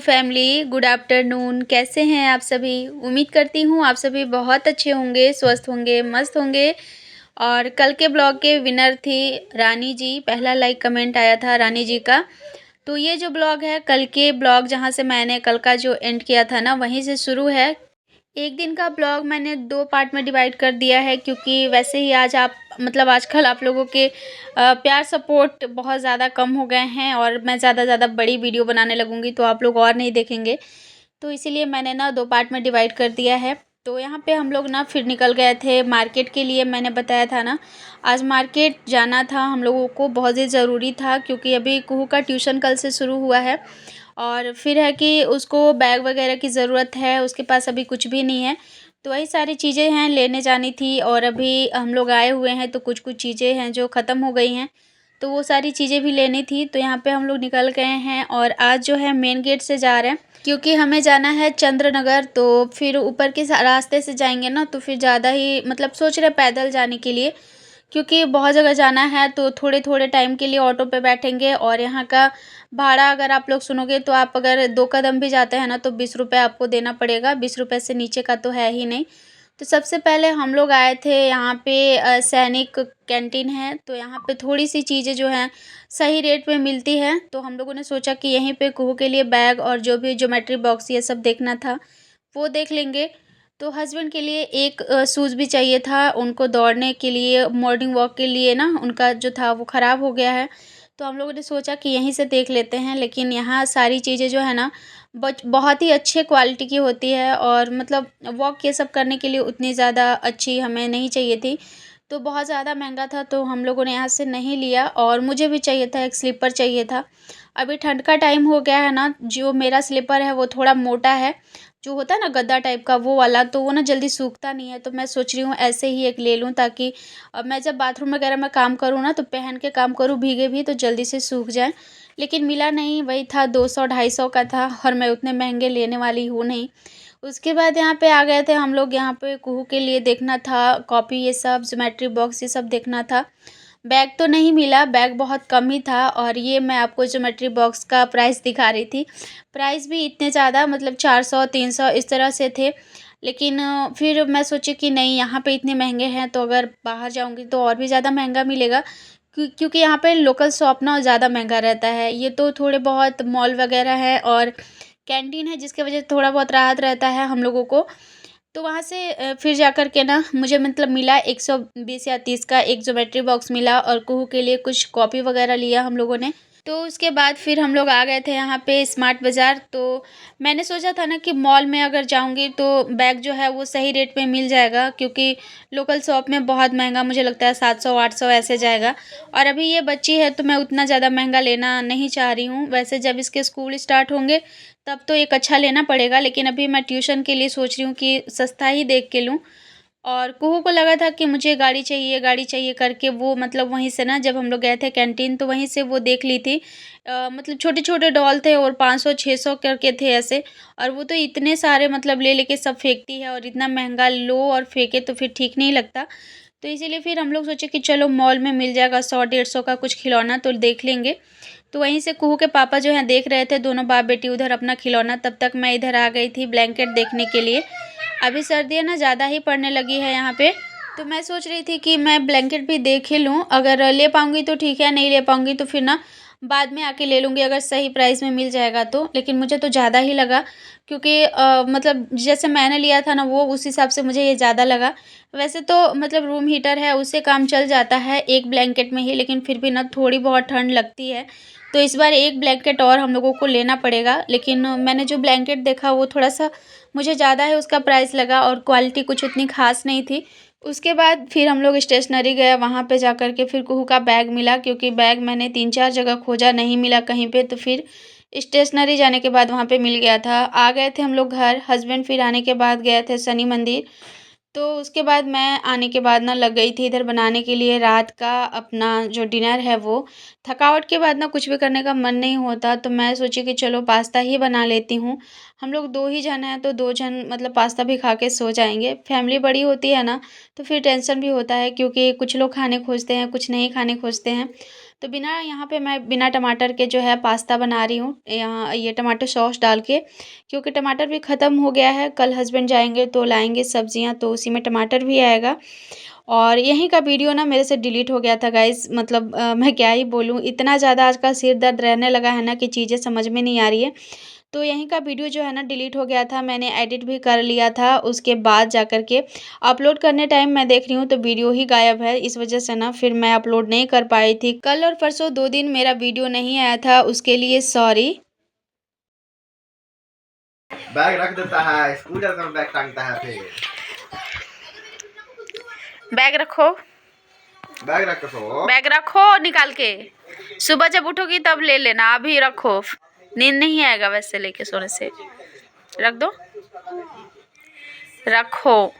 Family, good afternoon. कैसे हैं आप सभी? उम्मीद करती हूँ आप सभी बहुत अच्छे होंगे, स्वस्थ होंगे, मस्त होंगे। और कल के ब्लॉग के विनर थी रानी जी। पहला लाइक कमेंट आया था रानी जी का। तो ये जो ब्लॉग है, कल के ब्लॉग जहाँ से मैंने कल का जो एंड किया था ना, वहीं से शुरू है। एक दिन का ब्लॉग मैंने 2 पार्ट में डिवाइड कर दिया है, क्योंकि वैसे ही आज आप आजकल आप लोगों के प्यार सपोर्ट बहुत ज़्यादा कम हो गए हैं और मैं ज़्यादा बड़ी वीडियो बनाने लगूंगी तो आप लोग और नहीं देखेंगे। तो इसीलिए मैंने ना 2 पार्ट में डिवाइड कर दिया है। तो यहाँ पे हम लोग ना फिर निकल गए थे मार्केट के लिए। मैंने बताया था ना, आज मार्केट जाना था हम लोगों को, बहुत ही ज़रूरी था, क्योंकि अभी कुहू का ट्यूशन कल से शुरू हुआ है। और फिर है कि उसको बैग वगैरह की ज़रूरत है, उसके पास अभी कुछ भी नहीं है। तो वही सारी चीज़ें हैं, लेने जानी थी। और अभी हम लोग आए हुए हैं तो कुछ चीज़ें हैं जो ख़त्म हो गई हैं, तो वो सारी चीज़ें भी लेनी थी। तो यहाँ पे हम लोग निकल गए हैं और आज जो है मेन गेट से जा रहे हैं, क्योंकि हमें जाना है चंद्रनगर। तो फिर ऊपर के रास्ते से जाएंगे ना, तो फिर ज़्यादा ही सोच रहे पैदल जाने के लिए, क्योंकि बहुत जगह जाना है। तो थोड़े थोड़े टाइम के लिए ऑटो पे बैठेंगे। और यहाँ का भाड़ा अगर आप लोग सुनोगे तो आप अगर 2 कदम भी जाते हैं ना, तो 20 रुपये आपको देना पड़ेगा। 20 रुपये से नीचे का तो है ही नहीं। तो सबसे पहले हम लोग आए थे यहाँ पे सैनिक कैंटीन है, तो यहाँ पे थोड़ी सी चीज़ें जो हैं सही रेट में मिलती है। तो हम लोगों ने सोचा कि यहीं पे कुहू के लिए बैग और जो भी ज्योमेट्री बॉक्स ये सब देखना था वो देख लेंगे। तो हस्बैंड के लिए एक शूज़ भी चाहिए था, उनको दौड़ने के लिए, मॉर्निंग वॉक के लिए ना, उनका जो था वो ख़राब हो गया है। तो हम लोगों ने सोचा कि यहीं से देख लेते हैं। लेकिन यहाँ सारी चीज़ें जो है ना, बहुत ही अच्छे क्वालिटी की होती है। और वॉक ये सब करने के लिए उतनी ज़्यादा अच्छी हमें नहीं चाहिए थी, तो बहुत ज़्यादा महंगा था, तो हम लोगों ने यहाँ से नहीं लिया। और मुझे भी चाहिए था, एक स्लीपर चाहिए था। अभी ठंड का टाइम हो गया है ना, जो मेरा स्लीपर है वो थोड़ा मोटा है, जो होता है ना गद्दा टाइप का वो वाला, तो वो ना जल्दी सूखता नहीं है। तो मैं सोच रही हूँ ऐसे ही एक ले लूँ, ताकि मैं जब बाथरूम वगैरह में काम करूँ ना, तो पहन के काम करूँ भीगे भी, तो जल्दी से सूख जाए। लेकिन मिला नहीं, वही था 200-250 का था, और मैं उतने महंगे लेने वाली हूँ नहीं। उसके बाद यहाँ पे आ गए थे हम लोग। यहाँ पे कुहू के लिए देखना था कॉपी, ये सब ज्योमेट्री बॉक्स ये सब देखना था। बैग तो नहीं मिला, बैग बहुत कम ही था। और ये मैं आपको ज्योमेट्री बॉक्स का प्राइस दिखा रही थी। प्राइस भी इतने ज़्यादा 400-300 इस तरह से थे। लेकिन फिर मैं सोची कि नहीं, यहाँ पे इतने महंगे हैं तो अगर बाहर जाऊँगी तो और भी ज़्यादा महंगा मिलेगा। क्योंकि यहाँ पे लोकल शॉप ना ज़्यादा महंगा रहता है। ये तो थोड़े बहुत मॉल वगैरह है और कैंटीन है, जिसकी वजह से थोड़ा बहुत राहत रहता है हम लोगों को। तो वहाँ से फिर जा कर के ना मुझे मिला 120 या 30 का एक ज्योमेट्री बॉक्स मिला, और कुहू के लिए कुछ कॉपी वगैरह लिया हम लोगों ने। तो उसके बाद फिर हम लोग आ गए थे यहाँ पे स्मार्ट बाज़ार। तो मैंने सोचा था ना कि मॉल में अगर जाऊँगी तो बैग जो है वो सही रेट में मिल जाएगा, क्योंकि लोकल शॉप में बहुत महंगा मुझे लगता है 700-800 ऐसे जाएगा। और अभी ये बच्ची है तो मैं उतना ज़्यादा महंगा लेना नहीं चाह रही हूँ। वैसे जब इसके स्कूल स्टार्ट होंगे तब तो एक अच्छा लेना पड़ेगा, लेकिन अभी मैं ट्यूशन के लिए सोच रही हूँ कि सस्ता ही देख के लूँ। और कुहू को लगा था कि मुझे गाड़ी चाहिए करके, वो वहीं से ना, जब हम लोग गए थे कैंटीन तो वहीं से वो देख ली थी। छोटे-छोटे डॉल थे और 500-600 करके थे ऐसे। और वो तो इतने सारे ले लेके सब फेंकती है, और इतना महंगा लो और फेंके तो फिर ठीक नहीं लगता। तो इसीलिए फिर हम लोग सोचे कि चलो मॉल में मिल जाएगा 100-150 का कुछ खिलौना, तो देख लेंगे। तो वहीं से कुहू के पापा जो हैं देख रहे थे, दोनों बाप बेटी उधर अपना खिलौना, तब तक मैं इधर आ गई थी ब्लैंकेट देखने के लिए। अभी सर्दियाँ ना ज़्यादा ही पड़ने लगी है यहाँ पे, तो मैं सोच रही थी कि मैं ब्लैंकेट भी देख ही लूँ। अगर ले पाऊँगी तो ठीक है, नहीं ले पाऊँगी तो फिर ना बाद में आके ले लूँगी, अगर सही प्राइस में मिल जाएगा तो। लेकिन मुझे तो ज़्यादा ही लगा, क्योंकि जैसे मैंने लिया था ना वो, उस हिसाब से मुझे ये ज़्यादा लगा। वैसे तो रूम हीटर है, उससे काम चल जाता है एक ब्लैंकेट में ही, लेकिन फिर भी ना थोड़ी बहुत ठंड लगती है। तो इस बार एक ब्लैंकेट और हम लोगों को लेना पड़ेगा। लेकिन मैंने जो ब्लैंकेट देखा वो थोड़ा-सा मुझे ज़्यादा ही उसका प्राइस लगा, और क्वालिटी कुछ उतनी ख़ास नहीं थी। उसके बाद फिर हम लोग स्टेशनरी गए, वहाँ पे जा कर के फिर कुहू का बैग मिला, क्योंकि बैग मैंने 3-4 जगह खोजा, नहीं मिला कहीं पे। तो फिर स्टेशनरी जाने के बाद वहाँ पे मिल गया था। आ गए थे हम लोग घर, हस्बैंड फिर आने के बाद गए थे शनि मंदिर। तो उसके बाद मैं आने के बाद ना लग गई थी इधर बनाने के लिए रात का अपना जो डिनर है वो। थकावट के बाद ना कुछ भी करने का मन नहीं होता, तो मैं सोची कि चलो पास्ता ही बना लेती हूँ। हम लोग 2 ही जन हैं, तो 2 जन पास्ता भी खा के सो जाएँगे। फैमिली बड़ी होती है ना, तो फिर टेंशन भी होता है, क्योंकि कुछ लोग खाने खोजते हैं, कुछ नहीं खाने खोजते हैं। तो यहाँ पे मैं बिना टमाटर के जो है पास्ता बना रही हूँ, यहाँ ये टमाटर सॉस डाल के, क्योंकि टमाटर भी ख़त्म हो गया है। कल हस्बैंड जाएंगे तो लाएंगे सब्जियाँ, तो उसी में टमाटर भी आएगा। और यहीं का वीडियो ना मेरे से डिलीट हो गया था गाइस, मतलब मैं क्या ही बोलूँ, इतना ज़्यादा आजकल सिर दर्द रहने लगा है ना कि चीज़ें समझ में नहीं आ रही है। तो यहीं का वीडियो जो है ना डिलीट हो गया था, मैंने एडिट भी कर लिया था, उसके बाद जा कर के अपलोड करने टाइम मैं देख रही हूँ तो वीडियो ही गायब है। इस वजह से ना फिर मैं अपलोड नहीं कर पाई थी। कल और परसों 2 दिन मेरा वीडियो नहीं आया था, उसके लिए सॉरी। बैग रख देता है, स्कूल जाता है बैग टांगता है फिर। बैग रखो, बैग रख सो, बैग रखो निकाल के, सुबह जब उठोगी तब ले लेना, अभी रखो, नींद नहीं आएगा वैसे लेके सोने से। रख दो, रखो,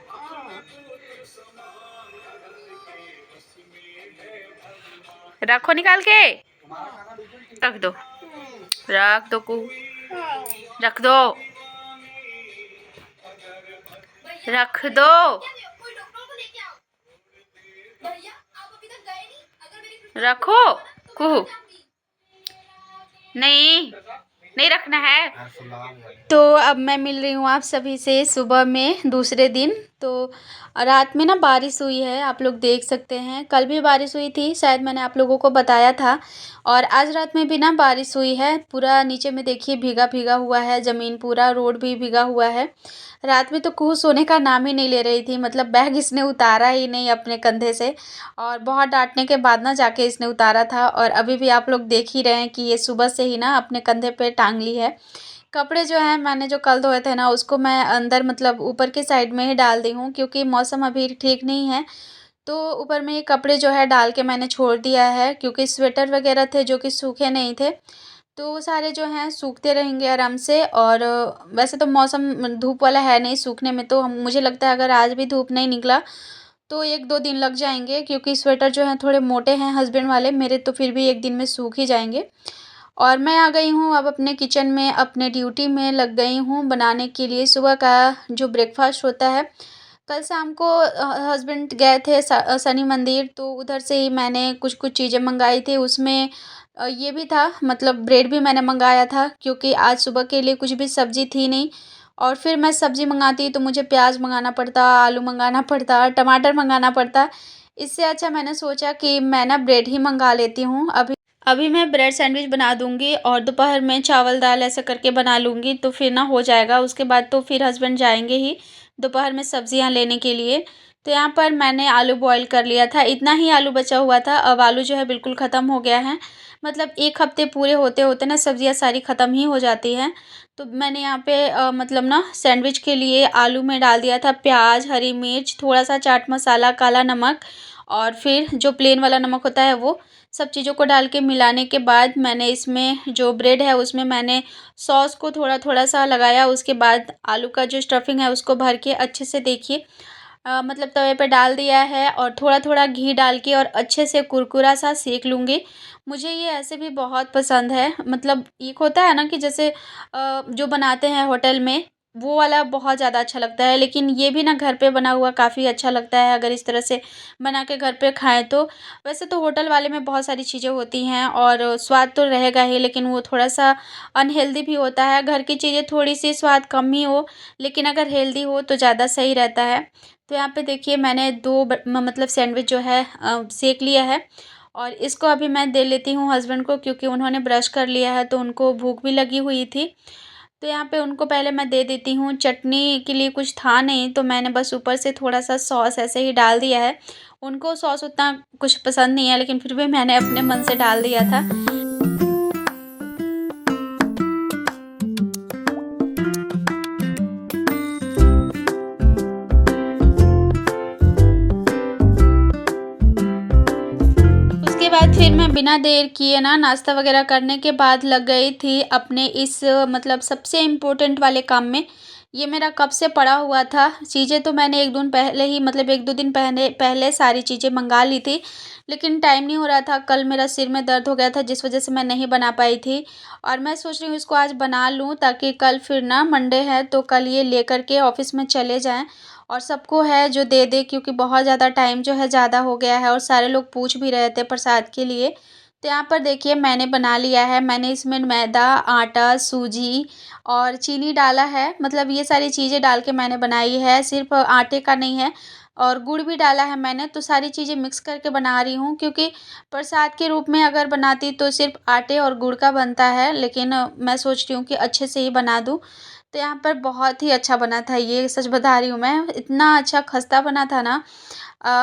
रखो निकाल के, रख दो, रख दो कू, रख दो, रख दो, रखो कुहू, नहीं नहीं रखना है। तो अब मैं मिल रही हूँ आप सभी से सुबह में दूसरे दिन। तो रात में ना बारिश हुई है, आप लोग देख सकते हैं। कल भी बारिश हुई थी, शायद मैंने आप लोगों को बताया था। और आज रात में भी ना बारिश हुई है, पूरा नीचे में देखिए भीगा भीगा हुआ है ज़मीन, पूरा रोड भी भीगा हुआ है। रात में तो कुहू सोने का नाम ही नहीं ले रही थी, मतलब बैग इसने उतारा ही नहीं अपने कंधे से, और बहुत डांटने के बाद ना जाके इसने उतारा था। और अभी भी आप लोग देख ही रहे हैं कि ये सुबह से ही ना अपने कंधे पे टांग ली है। कपड़े जो हैं मैंने जो कल धोए थे ना, उसको मैं अंदर मतलब ऊपर के साइड में ही डाल दी हूँ, क्योंकि मौसम अभी ठीक नहीं है। तो ऊपर में ये कपड़े जो है डाल के मैंने छोड़ दिया है, क्योंकि स्वेटर वगैरह थे जो कि सूखे नहीं थे, तो वो सारे जो हैं सूखते रहेंगे आराम से। और वैसे तो मौसम धूप वाला है नहीं सूखने में, तो मुझे लगता है अगर आज भी धूप नहीं निकला तो 1-2 दिन लग जाएंगे, क्योंकि स्वेटर जो हैं थोड़े मोटे हैं हस्बैंड वाले, मेरे तो फिर भी 1 दिन में सूख ही जाएंगे। और मैं आ गई हूँ अब अपने किचन में, अपने ड्यूटी में लग गई हूँ बनाने के लिए सुबह का जो ब्रेकफास्ट होता है। कल शाम को हस्बैंड गए थे शनि मंदिर, तो उधर से ही मैंने कुछ कुछ चीज़ें मंगाई थी। उसमें ये भी था, मतलब ब्रेड भी मैंने मंगाया था, क्योंकि आज सुबह के लिए कुछ भी सब्ज़ी थी नहीं। और फिर मैं सब्ज़ी मंगाती तो मुझे प्याज मंगाना पड़ता, आलू मंगाना पड़ता, टमाटर मंगाना पड़ता। इससे अच्छा मैंने सोचा कि मैं ना ब्रेड ही मंगा लेती हूँ। अभी मैं ब्रेड सैंडविच बना दूँगी और दोपहर में चावल दाल ऐसा करके बना लूँगी, तो फिर ना हो जाएगा। उसके बाद तो फिर हस्बैंड जाएंगे ही दोपहर में सब्जियां लेने के लिए। तो यहाँ पर मैंने आलू बॉईल कर लिया था, इतना ही आलू बचा हुआ था। अब आलू जो है बिल्कुल ख़त्म हो गया है, मतलब 1 हफ्ते पूरे होते होते ना सब्जियां सारी ख़त्म ही हो जाती हैं। तो मैंने यहाँ पे मतलब ना सैंडविच के लिए आलू में डाल दिया था प्याज, हरी मिर्च, थोड़ा सा चाट मसाला, काला नमक, और फिर जो प्लेन वाला नमक होता है वो, सब चीज़ों को डाल के मिलाने के बाद मैंने इसमें जो ब्रेड है उसमें मैंने सॉस को थोड़ा थोड़ा सा लगाया। उसके बाद आलू का जो स्टफिंग है उसको भर के अच्छे से देखिए मतलब तवे पे डाल दिया है, और थोड़ा थोड़ा घी डाल के और अच्छे से कुरकुरा सा सेक लूँगी। मुझे ये ऐसे भी बहुत पसंद है, मतलब एक होता है ना कि जैसे जो बनाते हैं होटल में वो वाला बहुत ज़्यादा अच्छा लगता है, लेकिन ये भी ना घर पे बना हुआ काफ़ी अच्छा लगता है अगर इस तरह से बना के घर पे खाएं तो। वैसे तो होटल वाले में बहुत सारी चीज़ें होती हैं और स्वाद तो रहेगा ही, लेकिन वो थोड़ा सा अनहेल्दी भी होता है। घर की चीज़ें थोड़ी सी स्वाद कम ही हो, लेकिन अगर हेल्दी हो तो ज़्यादा सही रहता है। तो यहाँ पे देखिए मैंने 2 मतलब सैंडविच जो है सेक लिया है, और इसको अभी मैं दे लेती हूँ हस्बैंड को, क्योंकि उन्होंने ब्रश कर लिया है तो उनको भूख भी लगी हुई थी। तो यहाँ पे उनको पहले मैं दे देती हूँ। चटनी के लिए कुछ था नहीं, तो मैंने बस ऊपर से थोड़ा-सा सॉस ऐसे ही डाल दिया है। उनको सॉस उतना कुछ पसंद नहीं है, लेकिन फिर भी मैंने अपने मन से डाल दिया था। उसके बाद फिर मैं बिना देर किए ना नाश्ता वगैरह करने के बाद लग गई थी अपने इस मतलब सबसे इम्पोर्टेंट वाले काम में। ये मेरा कब से पड़ा हुआ था, चीज़ें तो मैंने 1 दिन पहले ही मतलब 1-2 दिन पहले पहले सारी चीज़ें मंगा ली थी, लेकिन टाइम नहीं हो रहा था। कल मेरा सिर में दर्द हो गया था जिस वजह से मैं नहीं बना पाई थी, और मैं सोच रही हूँ इसको आज बना लूँ, ताकि कल फिर ना मंडे है तो कल ये लेकर के ऑफ़िस में चले जाएँ और सबको है जो दे दे, क्योंकि बहुत ज़्यादा टाइम जो है ज़्यादा हो गया है और सारे लोग पूछ भी रहे थे प्रसाद के लिए। तो यहाँ पर देखिए मैंने बना लिया है। मैंने इसमें मैदा, आटा, सूजी और चीनी डाला है। मतलब ये सारी चीज़ें डाल के मैंने बनाई है, सिर्फ़ आटे का नहीं है और गुड़ भी डाला है मैंने। तो सारी चीज़ें मिक्स करके बना रही हूँ, क्योंकि प्रसाद के रूप में अगर बनाती तो सिर्फ़ आटे और गुड़ का बनता है, लेकिन मैं सोच रही हूँ कि अच्छे से ही बना दूँ। तो यहाँ पर बहुत ही अच्छा बना था ये, सच बता रही हूँ मैं, इतना अच्छा खस्ता बना था ना।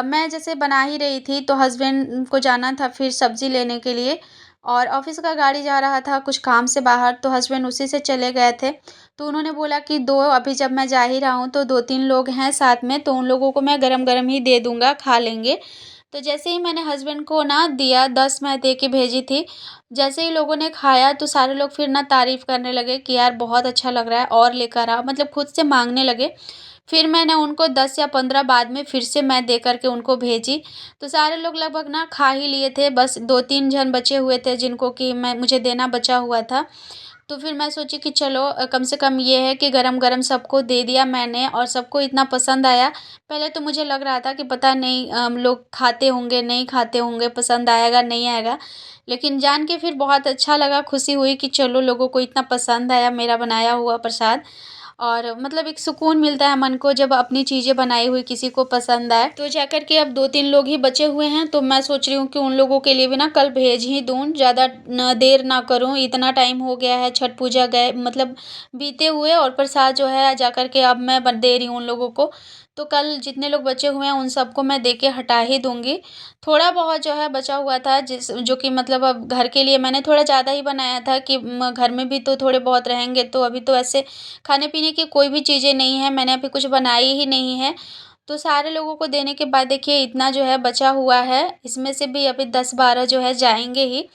मैं जैसे बना ही रही थी तो हस्बैंड को जाना था फिर सब्ज़ी लेने के लिए, और ऑफ़िस का गाड़ी जा रहा था कुछ काम से बाहर, तो हस्बैंड उसी से चले गए थे। तो उन्होंने बोला कि 2 अभी जब मैं जा ही रहा हूँ तो 2-3 लोग हैं साथ में, तो उन लोगों को मैं गरम-गरम ही दे दूँगा, खा लेंगे। तो जैसे ही मैंने हस्बैंड को ना दिया, 10 मैं दे के भेजी थी। जैसे ही लोगों ने खाया तो सारे लोग फिर ना तारीफ़ करने लगे कि यार बहुत अच्छा लग रहा है और लेकर आ, मतलब खुद से माँगने लगे। फिर मैंने उनको 10 या 15 बाद में फिर से मैं दे कर के उनको भेजी। तो सारे लोग लगभग ना खा ही लिए थे, बस 2-3 जन बचे हुए थे जिनको कि मैं मुझे देना बचा हुआ था। तो फिर मैं सोची कि चलो कम से कम ये है कि गरम-गरम सबको दे दिया मैंने और सबको इतना पसंद आया। पहले तो मुझे लग रहा था कि पता नहीं लोग खाते होंगे, नहीं खाते होंगे, पसंद आएगा, नहीं आएगा। लेकिन जान के फिर बहुत अच्छा लगा, खुशी हुई कि चलो लोगों को इतना पसंद आया मेरा बनाया हुआ प्रसाद। और मतलब एक सुकून मिलता है मन को जब अपनी चीज़ें बनाई हुई किसी को पसंद आए। तो जाकर के अब 2-3 लोग ही बचे हुए हैं, तो मैं सोच रही हूँ कि उन लोगों के लिए भी ना कल भेज ही दूँ, ज़्यादा न देर ना करूँ। इतना टाइम हो गया है छठ पूजा गए मतलब बीते हुए, और प्रसाद जो है जाकर के अब मैं दे रही हूँ उन लोगों को। तो कल जितने लोग बचे हुए हैं उन सबको मैं दे के हटा ही दूँगी। थोड़ा बहुत जो है बचा हुआ था जिस जो कि मतलब अब घर के लिए मैंने थोड़ा ज़्यादा ही बनाया था कि घर में भी तो थोड़े बहुत रहेंगे, तो अभी तो ऐसे खाने-पीने की कोई भी चीज़ें नहीं है, मैंने अभी कुछ बनाई ही नहीं है। तो सारे लोगों को देने के बाद देखिए इतना जो है बचा हुआ है, इसमें से भी अभी 10-12 जो है जाएँगे ही।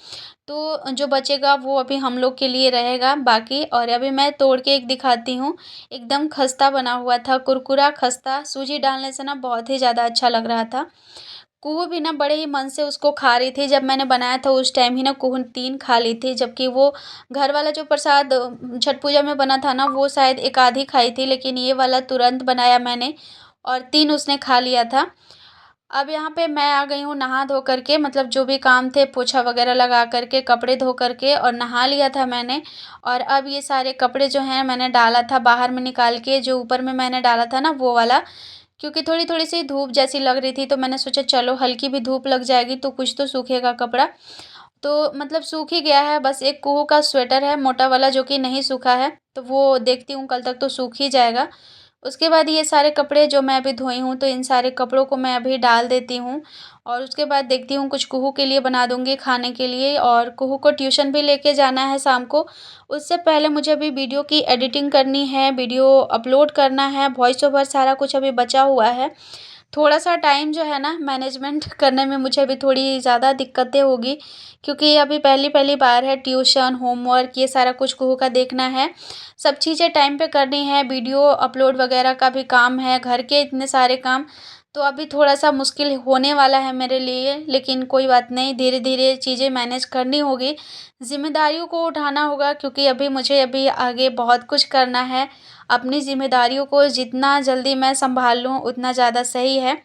तो जो बचेगा वो अभी हम लोग के लिए रहेगा बाकी। और अभी मैं तोड़ के एक दिखाती हूँ, एकदम खस्ता बना हुआ था, कुरकुरा खस्ता, सूजी डालने से ना बहुत ही ज़्यादा अच्छा लग रहा था। कुहू भी ना बड़े ही मन से उसको खा रही थी, जब मैंने बनाया था उस टाइम ही ना कुहू 3 खा ली थी, जबकि वो घर वाला जो प्रसाद छठ पूजा में बना था ना वो शायद 1 आधी खाई थी, लेकिन ये वाला तुरंत बनाया मैंने और 3 उसने खा लिया था। अब यहाँ पे मैं आ गई हूँ नहा धो कर के, मतलब जो भी काम थे पोछा वगैरह लगा कर के, कपड़े धो कर के और नहा लिया था मैंने। और अब ये सारे कपड़े जो हैं मैंने डाला था बाहर में निकाल के, जो ऊपर में मैंने डाला था ना वो वाला, क्योंकि थोड़ी-थोड़ी सी धूप जैसी लग रही थी, तो मैंने सोचा चलो हल्की भी धूप लग जाएगी तो कुछ तो सूखेगा कपड़ा। तो मतलब सूख ही गया है, बस एक कुहू का स्वेटर है मोटा वाला जो कि नहीं सूखा है, तो वो देखती हूँ कल तक तो सूख ही जाएगा। उसके बाद ये सारे कपड़े जो मैं अभी धोई हूँ, तो इन सारे कपड़ों को मैं अभी डाल देती हूँ और उसके बाद देखती हूँ कुछ कुहू के लिए बना दूँगी खाने के लिए, और कुहू को ट्यूशन भी लेके जाना है शाम को। उससे पहले मुझे अभी वीडियो की एडिटिंग करनी है, वीडियो अपलोड करना है, वॉइस ओवर सारा कुछ अभी बचा हुआ है। थोड़ा-सा टाइम जो है ना मैनेजमेंट करने में मुझे अभी थोड़ी ज़्यादा दिक्कतें होगी, क्योंकि अभी पहली-पहली बार है, ट्यूशन, होमवर्क ये सारा कुछ कुहू का देखना है। सब चीज़ें टाइम पे करनी है, वीडियो अपलोड वगैरह का भी काम है, घर के इतने सारे काम, तो अभी थोड़ा-सा मुश्किल होने वाला है मेरे लिए, लेकिन कोई बात नहीं, धीरे-धीरे चीज़ें मैनेज करनी होगी। ज़िम्मेदारियों को उठाना होगा, क्योंकि अभी आगे बहुत कुछ करना है। अपनी ज़िम्मेदारियों को जितना जल्दी मैं सँभाल लूँ उतना ज़्यादा सही है।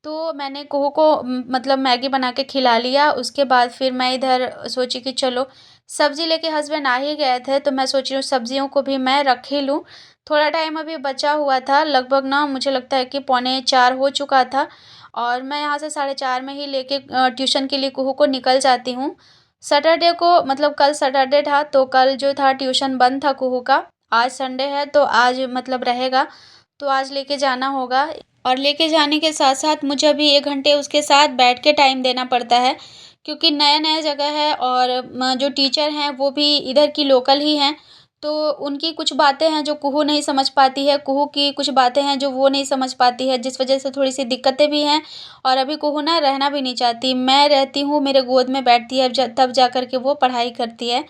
तो मैंने कुहू को मतलब मैगी बना के खिला लिया, उसके बाद फिर मैं इधर सोची कि चलो सब्ज़ी लेके हस्बैंड आ ही गए थे, तो मैं सोच रही हूँ सब्ज़ियों को भी मैं रख ही लूँ। थोड़ा टाइम अभी बचा हुआ था, लगभग ना मुझे लगता है कि पौने 4 हो चुका था, और मैं यहाँ से साढ़े 4 में ही लेके ट्यूशन के लिए कुहू को निकल जाती हूँ। सैटरडे को मतलब कल सैटरडे था, तो कल जो था ट्यूशन बंद था कुहू का। आज संडे है तो आज मतलब रहेगा, तो आज लेके जाना होगा। और लेके जाने के साथ-साथ मुझे अभी 1 घंटे उसके साथ बैठ के टाइम देना पड़ता है, क्योंकि नया-नया जगह है और जो टीचर हैं वो भी इधर की लोकल ही हैं। तो उनकी कुछ बातें हैं जो कुहू नहीं समझ पाती है, कुहू की कुछ बातें हैं जो वो नहीं समझ पाती है, जिस वजह से थोड़ी-सी दिक्कतें भी हैं। और अभी कुहू ना रहना भी नहीं चाहती, मैं रहती हूँ, मेरे गोद में बैठती है तब जा कर के वो पढ़ाई करती है।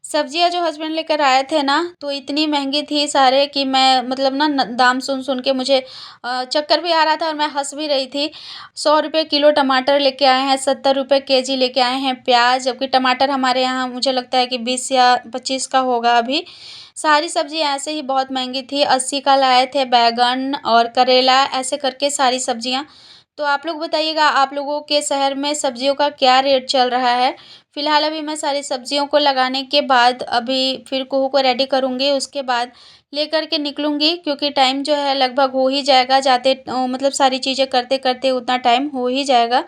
सब्जियाँ जो हस्बैंड लेकर आए थे ना, तो इतनी महँगी थी सारे कि मैं मतलब ना न दाम सुन-सुन के मुझे चक्कर भी आ रहा था और मैं हँस भी रही थी। ₹100 किलो टमाटर लेके आए हैं, ₹70 केजी लेके आए हैं प्याज़, जबकि टमाटर हमारे यहाँ मुझे लगता है कि 20 या 25 का होगा अभी। सारी सब्ज़ियाँ ऐसे ही बहुत महँगी थी, 80 का लाए थे बैंगन और करेला, ऐसे करके सारी सब्ज़ियाँ। तो आप लोग बताइएगा, आप लोगों के शहर में सब्जियों का क्या रेट चल रहा है? फ़िलहाल अभी मैं सारी सब्जियों को लगाने के बाद अभी फिर कुहू को रेडी करूँगी, उसके बाद लेकर के निकलूँगी क्योंकि टाइम जो है लगभग हो ही जाएगा जाते मतलब सारी चीज़ें करते-करते उतना टाइम हो ही जाएगा।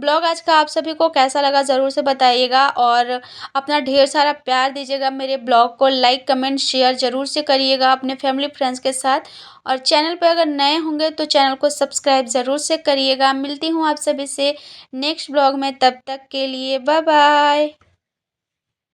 ब्लॉग आज का आप सभी को कैसा लगा ज़रूर से बताइएगा और अपना ढेर सारा प्यार दीजिएगा। मेरे ब्लॉग को लाइक, कमेंट, शेयर ज़रूर से करिएगा अपने फैमिली फ्रेंड्स के साथ और चैनल पे अगर नए होंगे तो चैनल को सब्सक्राइब ज़रूर से करिएगा। मिलती हूँ आप सभी से नेक्स्ट ब्लॉग में, तब तक के लिए बाय बाय।